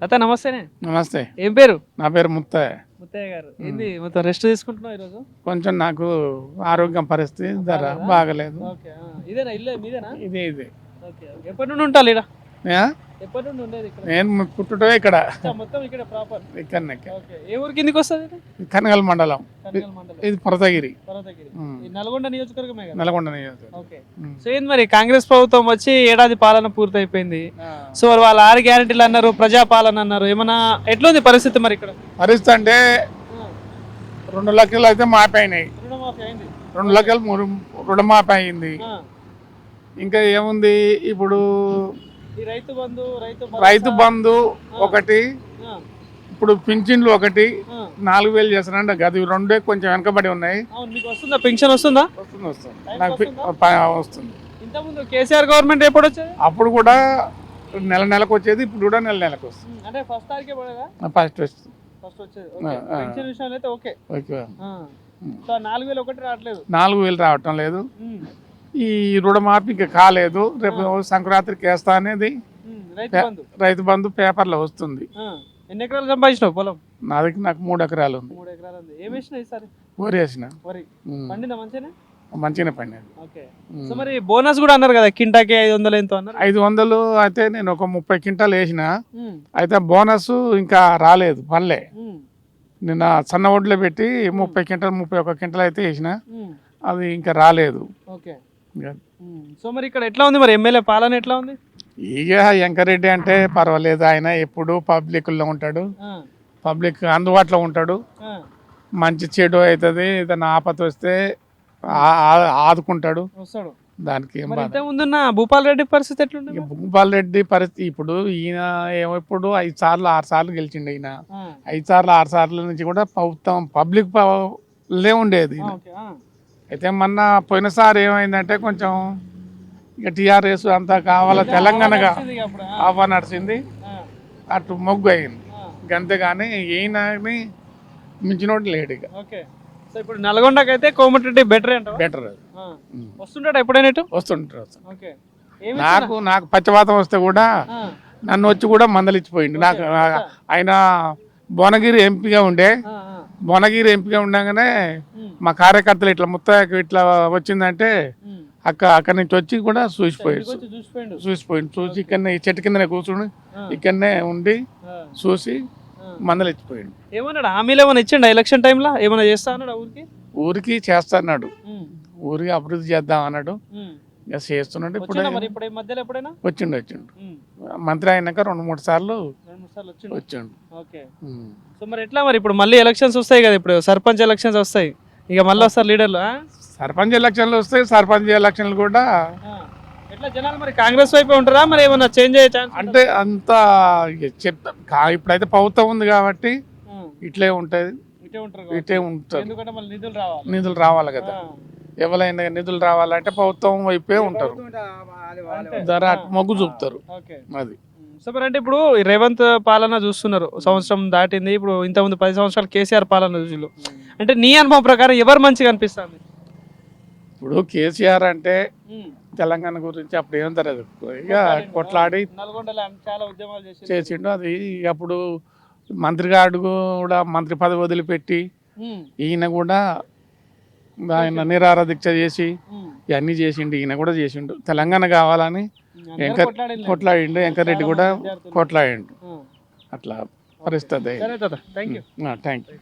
అత్త నమస్తేనే. నమస్తే. ఏం పేరు? నా పేరు ముత్తయ్య. ముత్తయ్య గారు. ఏంది మొత్తం రెస్ట్ తీసుకుంటున్నావు ఈరోజు? కొంచెం నాకు ఆరోగ్యం పరిస్థితి ధర బాగలేదు. ఓకే. ఇదేనా ఇల్లే మీదేనా? ఇదే ఓకే. ఎప్పటి నుండి ఉంటారు ఇక్కడ? ఎప్పటి నుండి ఉండేది ఇక్కడ? నేను పుట్టుటే ఇక్కడ మొత్తం ఇక్కడ ప్రాపర్ ఇక్కడ ఓకే. ఏ ఊరు కిందికి వస్తుంది? కనగల్ మండలం. కర్నూలు మండలం. ఇది పరతగిరి, ఈ నల్గొండ నియోజకవర్గమే కదా? నల్గొండ నియోజకవర్గం. ఓకే. సో ఏంది మరి కాంగ్రెస్ ప్రభుత్వం వచ్చి ఏడాది పాలన పూర్తయిపోయింది. సో వాళ్ళు 6 గ్యారెంటీలు అన్నారు, ప్రజాపాలన అన్నారు. ఏమన్నా ఎట్లుంది పరిస్థితి మరి ఇక్కడ? పరిస్థితి అంటే 2 లక్షలు అయితే మాపైనాయి. రుణమాఫీ అయింది. 2 లక్షలు రుణమాపి అయింది. ఇంకా ఏముంది ఇప్పుడు ఈ రైతు బంధు ఒకటి, ఇప్పుడు పింఛన్లు ఒకటి 4000 చేస్తారంట. గది 2 కొంచెం వెనకబడి ఉన్నాయి. పెన్షన్ వస్తుందా? వస్తుంది. ఇంతకుముందు కేసీఆర్ గవర్నమెంట్ ఎప్పుడు వచ్చేది? అప్పుడు కూడా నెలకు వచ్చేది, ఇప్పుడు కూడా నెలకు వస్తుంది. అంటే ఫస్ట్ తారీఖే పడేదా? ఫస్ట్ వస్తుంది. ఫస్ట్ వచ్చేది. పెన్షన్ విషయంలో అయితే ఓకే. ఓకే. సో 4000 ఒకటి రావట్లేదు. 4000 రావటం లేదు. ఈ రుణమాఫీ ఇంకా కాలేదు. రేపు సంక్రాంతికి వేస్తా అనేది రైతు బంధు పేపర్లో వస్తుంది. ఎన్ని ఎకరాలు సంపాదించినావు పొలం? నాకు 3 ఎకరాలు ఉంది. 3 ఎకరాలు ఉంది. ఏం వేసినా ఈసారి? వరి వేసిన. వరి పండిందా మంచిగానే? మంచిగానే పండింది. ఓకే. సో మరి బోనస్ కూడా అన్నారు కదా, కింటాకి 500 ఎంతో అన్నారు. 500 అయితే నేను ఒక 30 క్వింటాలు వేసిన. అయితే బోనస్ ఇంకా రాలేదు, పనిలే. నిన్న సన్న ఒడ్లో పెట్టి 30 క్వింటాలు 31 క్వింటాలు అయితే వేసిన, అది ఇంకా రాలేదు. ఓకే. సో మరి ఇక్కడ ఎట్లా ఉంది మరి ఎమ్మెల్యే పాలన ఎట్లా ఉంది? ఇక వెంకరెడ్డి అంటే పర్వాలేదు. ఆయన ఎప్పుడు పబ్లిక్లో ఉంటాడు, పబ్లిక్ అందుబాటులో ఉంటాడు. మంచి చెడు అవుతుంది, ఏదైనా ఆపద వస్తే ఆదుకుంటాడు. దానికి ముందున్న భూపాల్ రెడ్డి పరిస్థితి ఎట్లుంది? భూపాల్ రెడ్డి పరిస్థితి ఇప్పుడు ఈయన ఇప్పుడు 5 సార్లు 6 సార్లు గెలిచిండు. ఈయన 5 సార్లు 6 సార్ల నుంచి కూడా ప్రభుత్వం పబ్లిక్ లే ఉండేది. అయితే మొన్న పోయినసారి ఏమైందంటే కొంచెం ఇక టీఆర్ఎస్ అంతా కావాలా తెలంగాణగా ఆవా నడిచింది, అటు మొగ్గు అయింది. అంతేగాని ఈయనని మించినోడు లేడు. ఇక ఇప్పుడు నల్గొండకి అయితే కోమటిరెడ్డి బెటర్ వస్తుంటాడు ఎప్పుడైనా? వస్తుంటారు. నాకు పచ్చవాతం వస్తే కూడా నన్ను వచ్చి కూడా మందలిచ్చిపోయింది. నాకు ఆయన భువనగిరి ఎంపీగా ఉండే, భువనగిరి ఎంపీగా ఉండగానే మా కార్యకర్తలు ఇట్లా ముత్తయ్యకు ఇట్లా వచ్చిందంటే అక్కడి నుంచి వచ్చి కూడా చూసిపోయింది. చూసి ఇక్కడనే చెట్టు కిందనే కూర్చుని ఇక్కడనే ఉండి చూసి మందలు ఇచ్చిపోయింది. ఏమన్నాడు? హామీలు ఏమైనా ఇచ్చిండు ఎలక్షన్ టైంలో? ఏమైనా చేస్తా అన్నాడు? ఊరికి చేస్తా అన్నాడు, ఊరికి అభివృద్ధి చేద్దాం అన్నాడు. ఇక చేస్తున్నాడు. ఇప్పుడు వచ్చిండు మంత్రి అయినాక 2-3 సార్లు వచ్చిండు. సో మరి ఎట్లా మరి ఇప్పుడు మళ్ళీ ఎలక్షన్స్ వస్తాయి కదా, ఇప్పుడు సర్పంచ్ ఎలక్షన్స్ వస్తాయి, ఇక మళ్ళీ వస్తారు లీడర్లు. సర్పంచ్ ఎలక్షన్లు వస్తాయి. సర్పంచ్ ఎలక్షన్లు కూడా ఎట్లా జనాలు మరి కాంగ్రెస్ వైపే ఉంటారా, మరి ఏమన్నా చేంజ్ అయ్యే ఛాన్స్? అంటే అంత చెప్తా, ఇప్పుడైతే ప్రభుత్వం ఉంది కాబట్టి ఇట్లే ఉంటది, ఇటే ఉంటుంది. నిధులు రావాలి కదా, ఎవరైనా నిధులు రావాలంటే ప్రభుత్వం వైపే ఉంటారు, ధర మొగ్గు చూపుతారు. అది సూపర్. అంటే ఇప్పుడు రేవంత్ పాలన చూస్తున్నారు, సంవత్సరం దాటింది. ఇప్పుడు ఇంతకుముందు 10 సంవత్సరాలు కేసీఆర్ పాలన చూసిరు. అంటే నీ అనుభవం ప్రకారం ఎవరు మంచిగా అనిపిస్తుంది? ఇప్పుడు కేసీఆర్ అంటే తెలంగాణ గురించి అప్పుడు ఏం తెలియదు, ఇక కొట్లాడి చేసిండు. అది అప్పుడు మంత్రిగాడు కూడా మంత్రి పదవి వదిలిపెట్టి ఈయన కూడా ఆయన నిరాహార దీక్ష చేసి ఇవన్నీ చేసిండు. ఈయన కూడా చేసిండు, తెలంగాణ కావాలని కొట్లాడిండు. వెంకరెడ్డి కూడా కొట్లాడిండు. అట్లా పరిస్థితి. Thank you. Thank you.